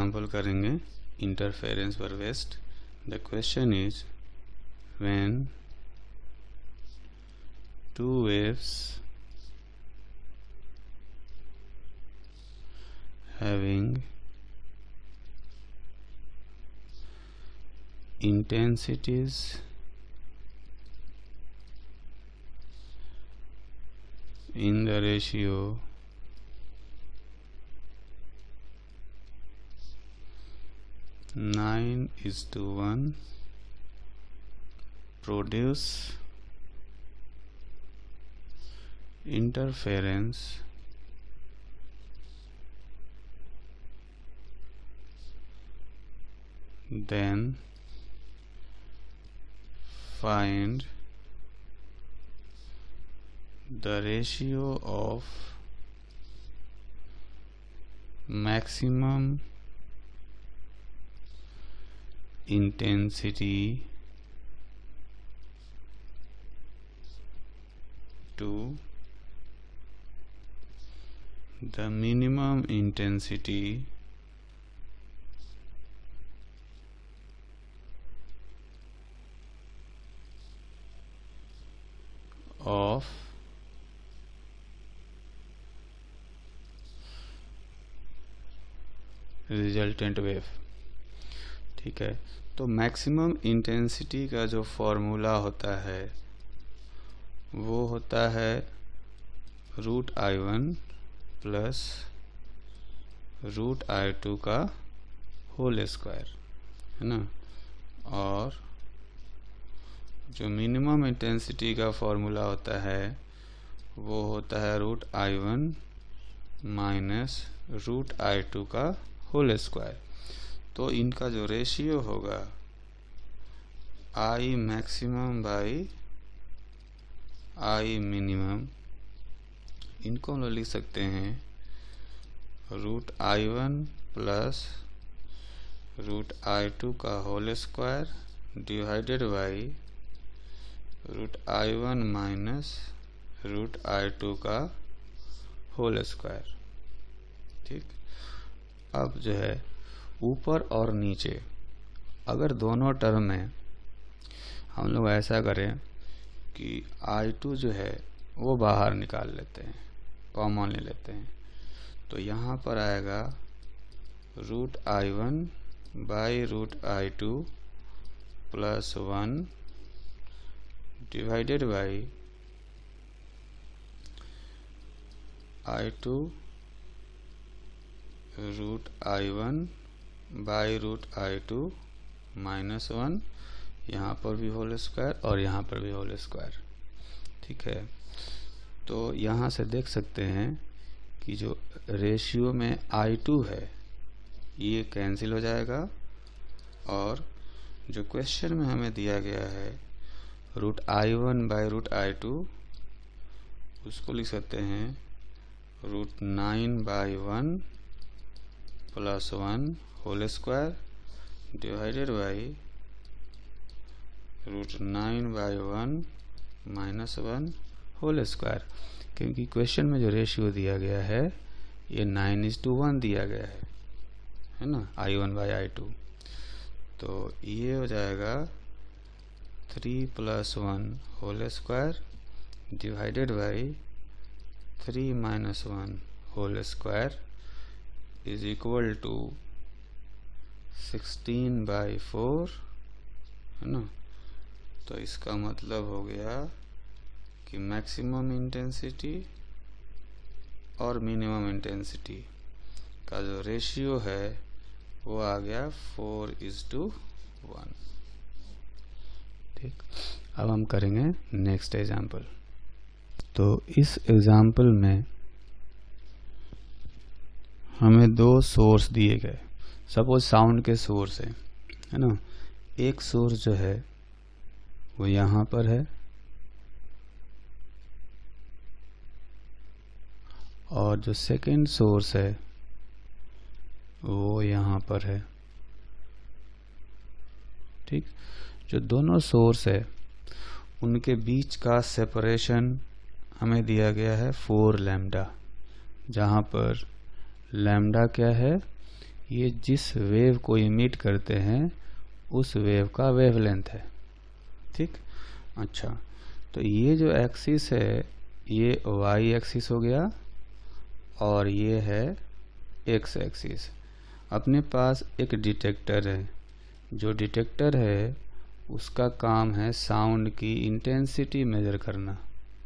Example करेंगे interference पर based. The question is when two waves having intensities in the ratio 9:1 produce interference then find the ratio of maximum intensity to the minimum intensity of resultant wave. ठीक है, तो maximum intensity का जो formula होता है वो होता है √I1 प्लस √I2 का होल स्क्वायर, है ना। और जो मिनिमम इंटेंसिटी का फॉर्मूला होता है वो होता है √I1 माइनस √I2 का होल स्क्वायर। तो इनका जो रेशियो होगा I maximum by I minimum, इनको हम लोग लिख सकते हैं √I1 प्लस √I2 का whole square divided by √I1 minus √I2 का होल स्क्वायर। ठीक, अब जो है ऊपर और नीचे अगर दोनों टर्म में हम लोग ऐसा करें कि I2 जो है वो बाहर निकाल लेते हैं, कॉमन ले लेते हैं, तो यहाँ पर आएगा √I1 by √I2 plus 1 divided by I2 √I1 by √I2 minus 1, यहाँ पर भी होल स्क्वायर और यहाँ पर भी होल स्क्वायर। ठीक है, तो यहाँ से देख सकते हैं कि जो रेशियो में I2 है ये कैंसिल हो जाएगा और जो क्वेश्चन में हमें दिया गया है √I1 बाई √I2 उसको लिख सकते हैं √9/1 plus 1 whole square divided by √9/1 minus 1 whole square. क्योंकि क्वेश्चन में जो रेशियो दिया गया है ये 9:1 दिया गया है ना, I1 बाई I2। तो ये हो जाएगा 3 + 1 whole square divided by 3 - 1 whole square is equal to 16/4, है ना। तो इसका मतलब हो गया कि मैक्सिमम इंटेंसिटी और मिनिमम इंटेंसिटी का जो रेशियो है वो आ गया 4:1। ठीक, अब हम करेंगे नेक्स्ट एग्जाम्पल। तो इस एग्जाम्पल में हमें दो सोर्स दिए गए। सपोज साउंड के सोर्स है ना। एक सोर्स जो है वो यहाँ पर है और जो सेकंड सोर्स है वो यहाँ पर है। ठीक, जो दोनों सोर्स है उनके बीच का सेपरेशन हमें दिया गया है 4 लैम्डा, जहाँ पर लैम्डा क्या है ये जिस वेव को इमिट करते हैं उस वेव का वेवलेंथ है। ठीक, अच्छा, तो ये जो एक्सिस है ये वाई एक्सिस हो गया और ये है एक्स एक्सिस। अपने पास एक डिटेक्टर है, जो डिटेक्टर है उसका काम है साउंड की इंटेंसिटी मेजर करना,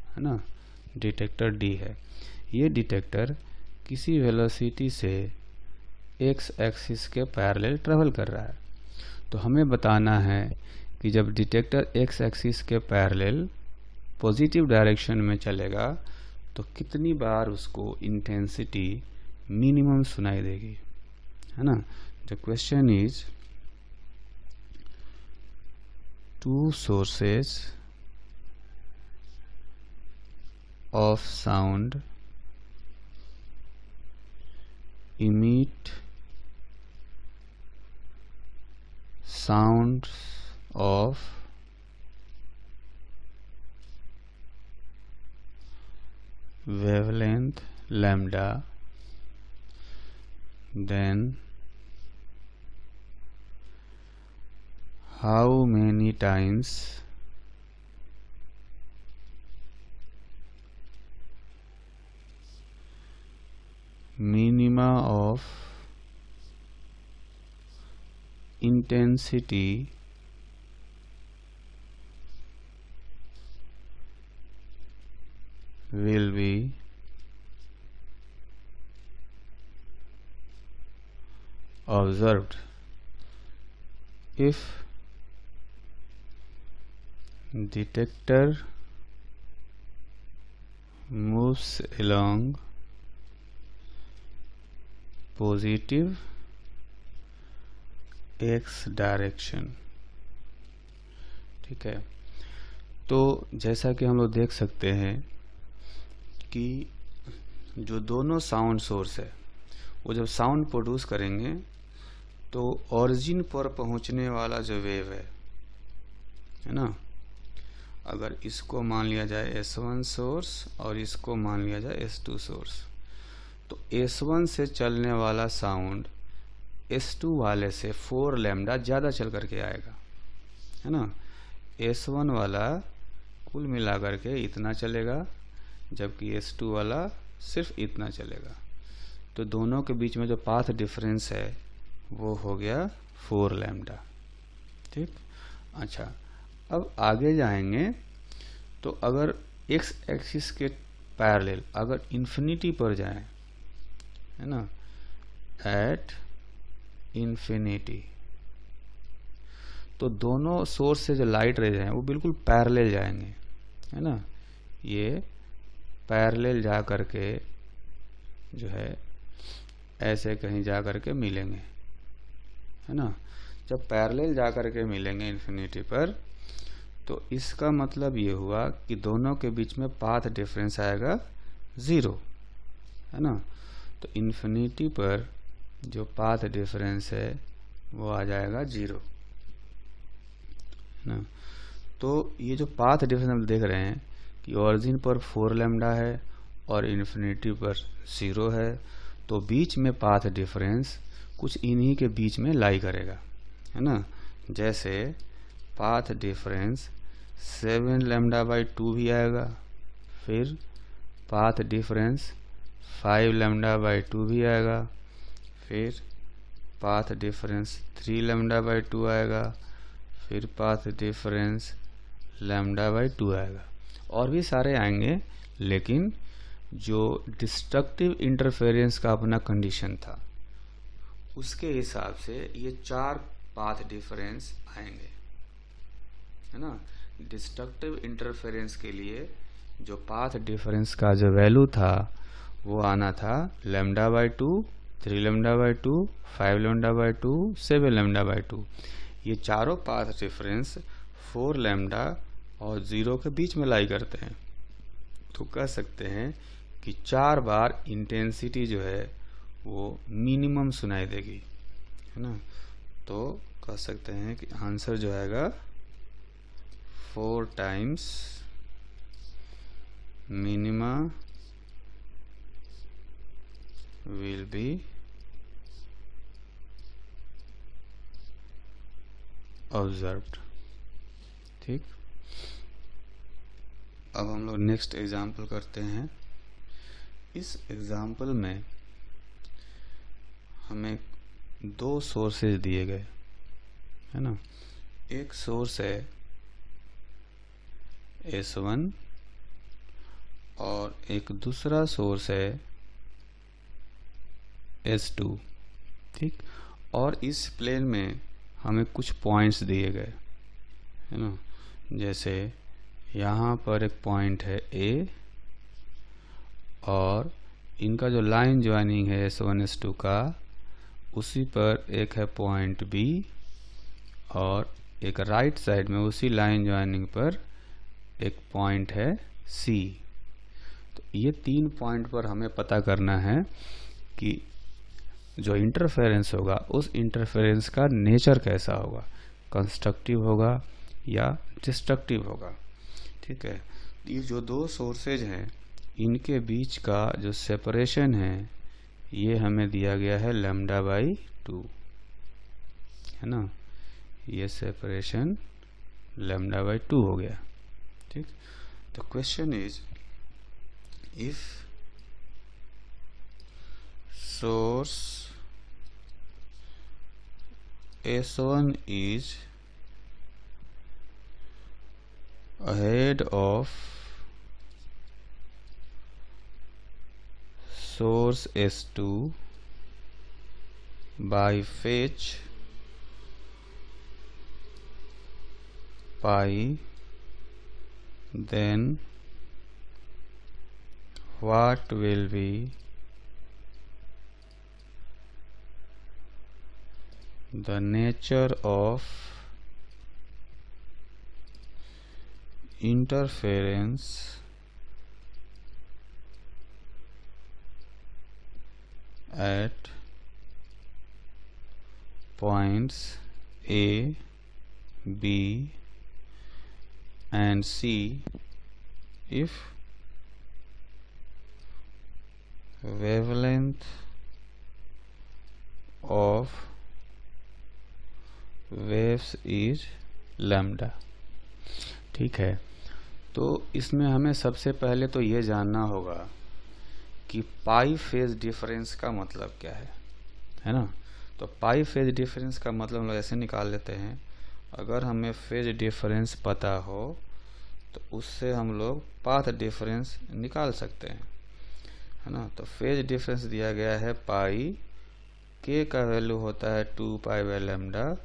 है ना, डिटेक्टर डी है। ये डिटेक्टर किसी वेलोसिटी से एक्स एक्सिस के पैरेलल ट्रेवल कर रहा है। तो हमें बताना है कि जब डिटेक्टर एक्स एक्सिस के पैरेलल पॉजिटिव डायरेक्शन में चलेगा तो कितनी बार उसको इंटेंसिटी मिनिमम सुनाई देगी, है ना। The question is two sources of sound emit sounds of wavelength lambda, then how many times minima of intensity will be observed if detector moves along positive x direction. ठीक है, तो जैसा कि हम लोग देख सकते हैं कि जो दोनों साउंड सोर्स है वो जब साउंड प्रोड्यूस करेंगे तो ओरिजिन पर पहुंचने वाला जो वेव है ना, अगर इसको मान लिया जाए S1 सोर्स और इसको मान लिया जाए S2 सोर्स, तो S1 से चलने वाला साउंड S2 वाले से 4 लैम्डा ज़्यादा चल करके आएगा, है ना। S1 वाला कुल मिला करके इतना चलेगा जबकि S2 वाला सिर्फ इतना चलेगा। तो दोनों के बीच में जो पाथ डिफरेंस है वो हो गया 4 लैम्डा। ठीक, अच्छा, अब आगे जाएंगे तो अगर एक्स एक्सिस के पैरेलल अगर इन्फिनिटी पर जाएं, है ना, एट इन्फिनिटी, तो दोनों सोर्स से जो लाइट रेज हैं वो बिल्कुल पैरेलल जाएंगे, है ना। ये पैरेलल जा करके जो है ऐसे कहीं जा करके मिलेंगे, है ना। जब पैरेलल जा करके मिलेंगे इन्फिनिटी पर तो इसका मतलब ये हुआ कि दोनों के बीच में पाथ डिफरेंस आएगा 0, है ना। तो इन्फिनिटी पर जो पाथ डिफरेंस है वो आ जाएगा 0, है ना। तो ये जो पाथ डिफरेंस हम देख रहे हैं कि ओरिजिन पर 4 लैम्डा है और इन्फिनिटी पर 0 है, तो बीच में पाथ डिफरेंस कुछ इन्हीं के बीच में लाई करेगा, है ना। जैसे पाथ डिफरेंस 7 लैम्डा बाई 2 भी आएगा, फिर पाथ डिफरेंस 5 लैम्डा बाई 2 भी आएगा, फिर पाथ डिफरेंस 3 लैम्डा बाई 2 आएगा, फिर पाथ डिफरेंस लैम्डा बाई 2 आएगा, और भी सारे आएंगे। लेकिन जो डिस्ट्रक्टिव इंटरफेरेंस का अपना कंडीशन था उसके हिसाब से ये 4 पाथ डिफरेंस आएंगे, है ना। डिस्ट्रक्टिव इंटरफेरेंस के लिए जो पाथ डिफरेंस का जो वैल्यू था वो आना था lambda by 2, 3 lambda by 2, 5 lambda by 2, 7 lambda by 2। ये चारों पाथ डिफरेंस 4 लैम्डा और 0 के बीच में लाई करते हैं। तो कह सकते हैं कि 4 बार इंटेंसिटी जो है वो मिनिमम सुनाई देगी, है ना। तो कह सकते हैं कि आंसर जो आएगा 4 times minima will be observed. ठीक, अब हम लोग नेक्स्ट एग्जाम्पल करते हैं। इस एग्जाम्पल में हमें दो सोर्सेज दिए गए है ना। एक सोर्स है S1 और एक दूसरा सोर्स है S2। ठीक, और इस प्लेन में हमें कुछ पॉइंट्स दिए गए है ना। जैसे यहाँ पर एक पॉइंट है A और इनका जो लाइन ज्वाइनिंग है S1 S2 का, उसी पर एक है पॉइंट B और एक राइट साइड में उसी लाइन ज्वाइनिंग पर एक पॉइंट है C। तो ये 3 पॉइंट पर हमें पता करना है कि जो इंटरफेरेंस होगा उस इंटरफेरेंस का नेचर कैसा होगा, कंस्ट्रक्टिव होगा या डिस्ट्रक्टिव होगा। ठीक है, ये जो दो सोर्सेज हैं इनके बीच का जो सेपरेशन है ये हमें दिया गया है λ/2 है ना। ये सेपरेशन λ/2 हो गया। ठीक, तो question is if source S1 is ahead of source S2 by phase pi, then what will be the nature of interference at points A, B and C if wavelength of waves is lambda. ठीक है, तो इसमें हमें सबसे पहले तो ये जानना होगा कि पाई फेज डिफरेंस का मतलब क्या है ना। तो पाई फेज डिफरेंस का मतलब हम लोग ऐसे निकाल लेते हैं, अगर हमें फेज डिफरेंस पता हो तो उससे हम लोग पाथ डिफरेंस निकाल सकते हैं है ना। तो फेज डिफरेंस दिया गया है पाई, के का वैल्यू होता है 2π/λ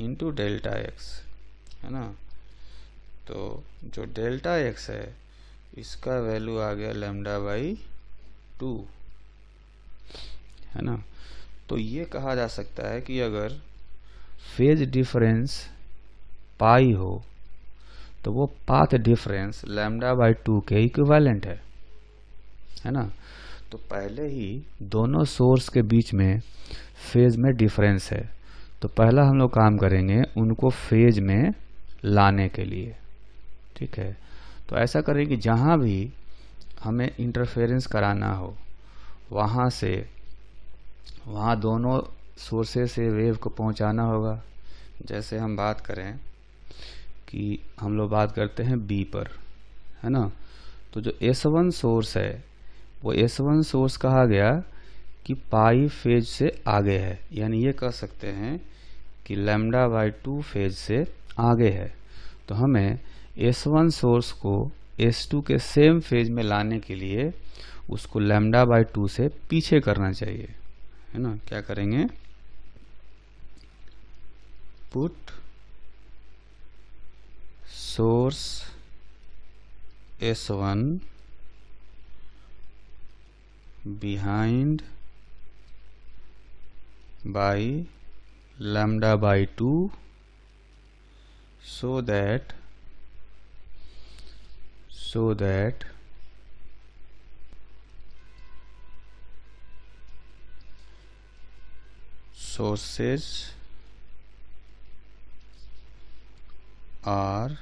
इंटू डेल्टा एक्स है ना। तो जो डेल्टा एक्स है इसका वैल्यू आ गया λ/2 है ना। तो ये कहा जा सकता है कि अगर फेज डिफरेंस पाई हो तो वो पाथ डिफरेंस λ/2 के इक्विवेलेंट है ना। तो पहले ही दोनों सोर्स के बीच में फेज में डिफरेंस है, तो पहला हम लोग काम करेंगे उनको फेज में लाने के लिए। ठीक है, तो ऐसा करें कि जहाँ भी हमें इंटरफेरेंस कराना हो वहाँ दोनों सोर्सेस से वेव को पहुँचाना होगा। जैसे हम बात करें कि हम लोग बात करते हैं B पर है ना। तो जो S1 सोर्स है वो S1 सोर्स कहा गया कि पाई फेज से आगे है, यानी ये कह सकते हैं कि λ/2 फेज से आगे है। तो हमें S1 सोर्स को S2 के सेम फेज में लाने के लिए उसको λ/2 से पीछे करना चाहिए है ना। क्या करेंगे, put source S1 behind by λ/2 so that sources are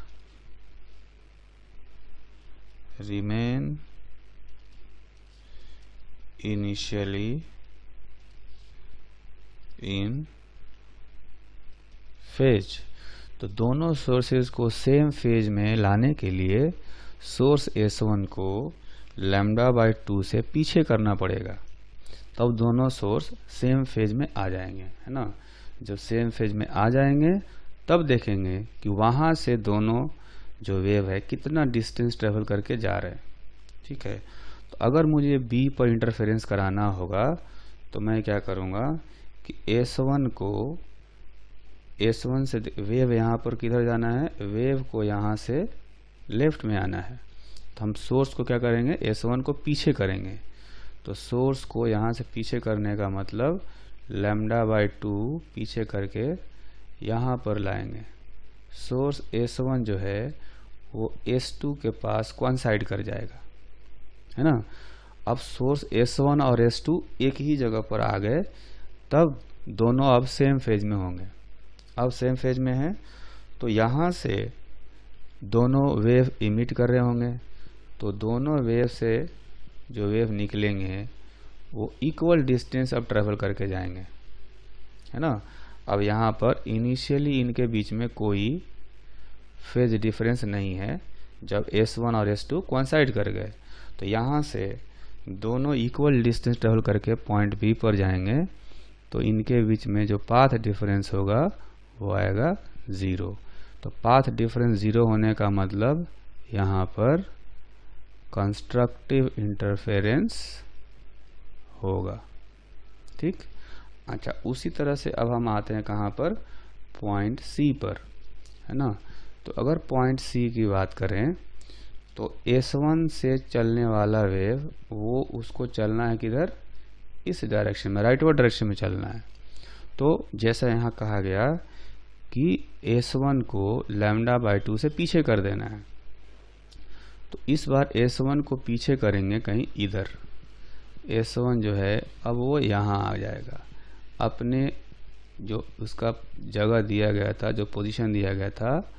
remain initially in phase। तो दोनों सोर्सेज को सेम फेज में लाने के लिए सोर्स S1 को λ/2 से पीछे करना पड़ेगा, तब दोनों सोर्स सेम फेज में आ जाएंगे, है ना। जब सेम फेज में आ जाएंगे तब देखेंगे कि वहाँ से दोनों जो वेव है कितना डिस्टेंस ट्रेवल करके जा रहे हैं, ठीक है। तो अगर मुझे B पर इंटरफेरेंस कराना होगा तो मैं क्या करूँगा कि S1 से वेव यहाँ पर किधर जाना है, वेव को यहाँ से लेफ्ट में आना है, तो हम सोर्स को क्या करेंगे, S1 को पीछे करेंगे। तो सोर्स को यहाँ से पीछे करने का मतलब λ/2 पीछे करके यहाँ पर लाएंगे। सोर्स S1 जो है वो S2 के पास कोइंसाइड कर जाएगा, है ना। अब सोर्स S1 और S2 एक ही जगह पर आ गए, तब दोनों अब सेम फेज में होंगे। अब सेम फेज में है तो यहाँ से दोनों वेव इमिट कर रहे होंगे, तो दोनों वेव से जो वेव निकलेंगे वो इक्वल डिस्टेंस अब ट्रेवल करके जाएंगे, है ना। अब यहाँ पर इनिशियली इनके बीच में कोई फेज डिफरेंस नहीं है। जब S1 और S2 कोइंसाइड कर गए तो यहाँ से दोनों इक्वल डिस्टेंस ट्रेवल करके पॉइंट B पर जाएंगे, तो इनके बीच में जो पाथ डिफरेंस होगा वो आएगा 0। तो पाथ डिफरेंस 0 होने का मतलब यहाँ पर कंस्ट्रक्टिव इंटरफेरेंस होगा, ठीक। अच्छा, उसी तरह से अब हम आते हैं कहाँ पर, पॉइंट C पर, है ना। तो अगर पॉइंट C की बात करें तो S1 से चलने वाला वेव वो उसको चलना है किधर, इस डायरेक्शन में, राइटवर्ड डायरेक्शन में चलना है। तो जैसा यहाँ कहा गया कि S1 को λ/2 से पीछे कर देना है, तो इस बार S1 को पीछे करेंगे कहीं इधर। S1 जो है अब वो यहाँ आ जाएगा, अपने जो उसका जगह दिया गया था, जो पोजीशन दिया गया था,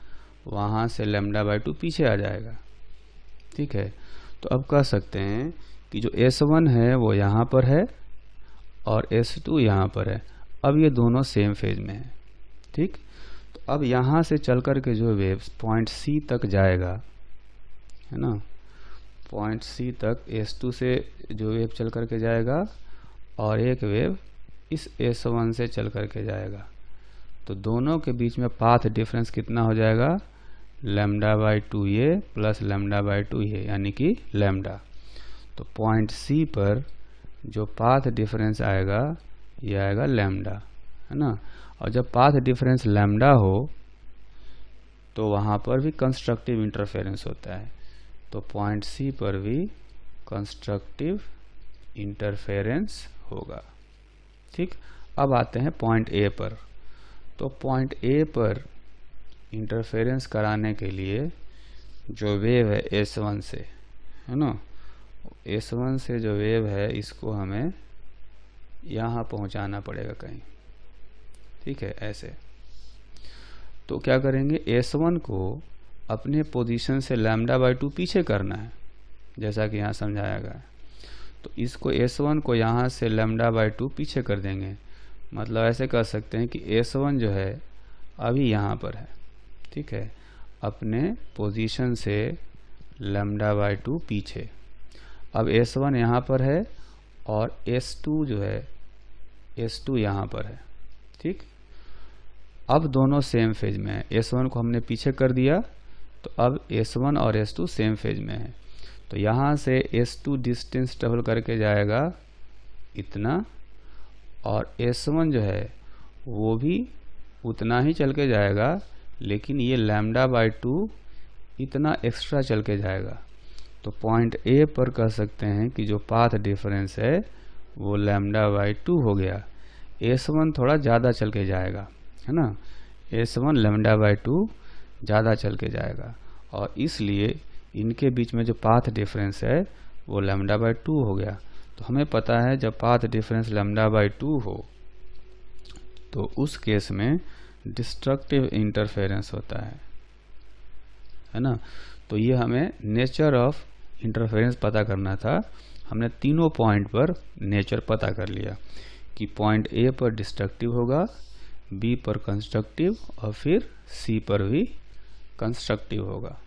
वहाँ से λ/2 पीछे आ जाएगा, ठीक है। तो अब कह सकते हैं कि जो S1 है वो यहाँ पर है और S2 यहाँ पर है। अब ये दोनों सेम फेज में है, ठीक। तो अब यहाँ से चल कर के जो वेव पॉइंट C तक जाएगा, है ना, पॉइंट C तक S2 से जो वेव चल कर के जाएगा और एक वेव इस S1 से चल कर के जाएगा, तो दोनों के बीच में पाथ डिफरेंस कितना हो जाएगा, λ/2a प्लस λ/2a, यानी कि लैम्डा। तो पॉइंट C पर जो पाथ डिफरेंस आएगा ये आएगा लैम्डा, है ना। और जब पाथ डिफरेंस लैम्डा हो तो वहाँ पर भी कंस्ट्रक्टिव इंटरफेरेंस होता है, तो पॉइंट C पर भी कंस्ट्रक्टिव इंटरफेरेंस होगा, ठीक। अब आते हैं पॉइंट A पर। तो पॉइंट A पर इंटरफेरेंस कराने के लिए जो वेव है S1 से, है ना, S1 से जो वेव है इसको हमें यहाँ पहुँचाना पड़ेगा कहीं, ठीक है, ऐसे। तो क्या करेंगे, S1 को अपने पोजीशन से λ/2 पीछे करना है, जैसा कि यहाँ समझाया गया है। तो इसको S1 को यहाँ से λ/2 पीछे कर देंगे, मतलब ऐसे कर सकते हैं कि S1 जो है अभी यहाँ पर है, ठीक है, अपने पोजीशन से λ/2 पीछे। अब S1 यहाँ पर है और S2 जो है, S2 यहाँ पर है, ठीक। अब दोनों सेम फेज में है, S1 को हमने पीछे कर दिया, तो अब S1 और S2 सेम फेज में है। तो यहाँ से S2 डिस्टेंस ट्रेवल करके जाएगा इतना, और S1 जो है वो भी उतना ही चल के जाएगा, लेकिन ये λ/2 इतना एक्स्ट्रा चल के जाएगा। तो पॉइंट A पर कह सकते हैं कि जो पाथ डिफरेंस है वो λ/2 हो गया। S1 थोड़ा ज़्यादा चल के जाएगा, है ना, S1 λ/2 ज़्यादा चल के जाएगा, और इसलिए इनके बीच में जो पाथ डिफरेंस है वो λ/2 हो गया। तो हमें पता है जब पाथ डिफरेंस λ/2 हो तो उस केस में डिस्ट्रक्टिव इंटरफेरेंस होता है ना। तो ये हमें नेचर ऑफ इंटरफेरेंस पता करना था। हमने तीनों पॉइंट पर नेचर पता कर लिया कि पॉइंट A पर डिस्ट्रक्टिव होगा, बी पर कंस्ट्रक्टिव और फिर सी पर भी कंस्ट्रक्टिव होगा।